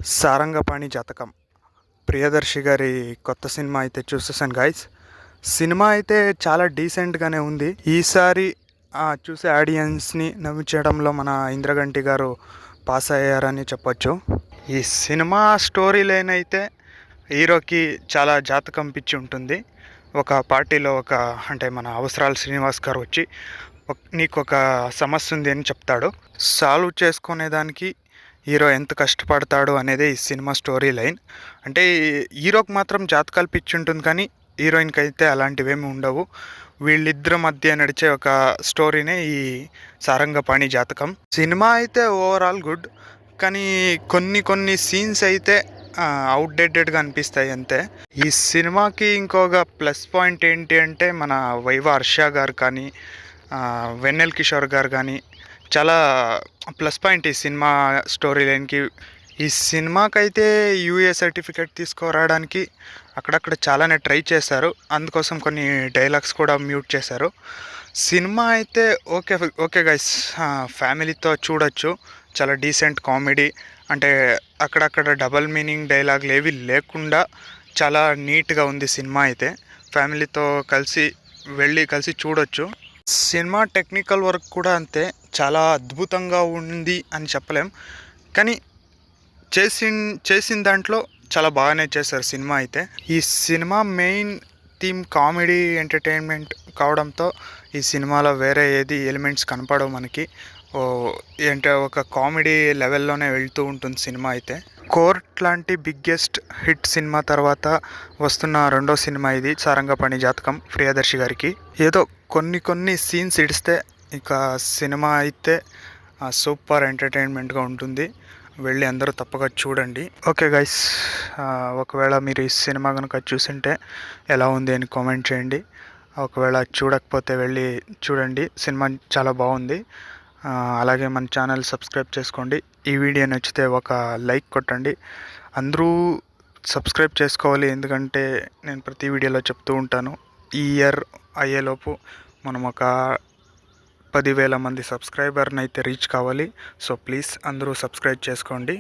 సారంగపాణి జాతకం ప్రియదర్శి గారి కొత్త సినిమా అయితే చూసేసాను గైస్. సినిమా అయితే చాలా డీసెంట్గానే ఉంది. ఈసారి చూసే ఆడియన్స్ని నవ్వించడంలో మన ఇంద్రగంటి గారు పాస్ అయ్యారని చెప్పొచ్చు. ఈ సినిమా స్టోరీ లైన్ అయితే హీరోకి చాలా జాతకం పిచ్చి ఉంటుంది. ఒక పార్టీలో అంటే మన అవసరాల శ్రీనివాస్ గారు వచ్చి నీకు ఒక సమస్య ఉంది అని చెప్తాడు. సాల్వ్ చేసుకునేదానికి హీరో ఎంత కష్టపడతాడు అనేది ఈ సినిమా స్టోరీ లైన్. అంటే హీరోకి మాత్రం జాతకాలు పిచ్చి ఉంటుంది, కానీ హీరోయిన్కి అయితే అలాంటివేమీ ఉండవు. వీళ్ళిద్దరి మధ్య నడిచే ఒక స్టోరీనే ఈ సారంగపాణి జాతకం. సినిమా అయితే ఓవరాల్ గుడ్, కానీ కొన్ని కొన్ని సీన్స్ అయితే అవుట్డేటెడ్గా అనిపిస్తాయి అంతే. ఈ సినిమాకి ఇంకొక ప్లస్ పాయింట్ ఏంటి అంటే మన వైవ హర్ష గారు కానీ వెన్నెల్ కిషోర్ గారు కానీ చాలా ప్లస్ పాయింట్ ఈ సినిమా స్టోరీ లైన్కి. ఈ సినిమాకైతే యూఏ సర్టిఫికేట్ తీసుకురావడానికి అక్కడక్కడ చాలానే ట్రై చేశారు. అందుకోసం కొన్ని డైలాగ్స్ కూడా మ్యూట్ చేశారు. సినిమా అయితే ఓకే ఓకే గైస్, ఫ్యామిలీతో చూడొచ్చు. చాలా డీసెంట్ కామెడీ, అంటే అక్కడక్కడ డబల్ మీనింగ్ డైలాగులు ఏవి లేకుండా చాలా నీట్గా ఉంది సినిమా అయితే. ఫ్యామిలీతో కలిసి చూడొచ్చు. సినిమా టెక్నికల్ వర్క్ కూడా అంతే, చాలా అద్భుతంగా ఉంది అని చెప్పలేం, కానీ చేసిన దాంట్లో చాలా బాగానే చేశారు సినిమా అయితే. ఈ cinema main theme comedy entertainment కావడంతో ఈ సినిమాలో వేరే ఏది ఎలిమెంట్స్ కనపడవు మనకి. అంటే ఒక కామెడీ లెవెల్లోనే వెళ్తూ ఉంటుంది సినిమా అయితే. కోర్ట్ లాంటి బిగ్గెస్ట్ హిట్ సినిమా తర్వాత వస్తున్న రెండో సినిమా ఇది సారంగపాణి జాతకం ప్రియదర్శి గారికి. ఏదో కొన్ని సీన్స్ ఇడిస్తే ఇక సినిమా అయితే సూపర్ ఎంటర్టైన్మెంట్గా ఉంటుంది. వెళ్ళి అందరూ తప్పక చూడండి. ఓకే గైస్, ఒకవేళ మీరు ఈ సినిమా కనుక చూసింటే ఎలా ఉంది అని కామెంట్ చేయండి. ఒకవేళ చూడకపోతే వెళ్ళి చూడండి, సినిమా చాలా బాగుంది. అలాగే మన ఛానల్ సబ్స్క్రైబ్ చేసుకోండి. ఈ వీడియో నచ్చితే ఒక లైక్ కొట్టండి. అందరూ సబ్స్క్రైబ్ చేసుకోవాలి, ఎందుకంటే నేను ప్రతి వీడియోలో చెప్తూ ఉంటాను, ఈ ఇయర్ అయ్యేలోపు మనం ఒక 10,000 మంది సబ్స్క్రైబర్ని అయితే రీచ్ కావాలి. సో ప్లీజ్ అందరూ సబ్స్క్రైబ్ చేసుకోండి.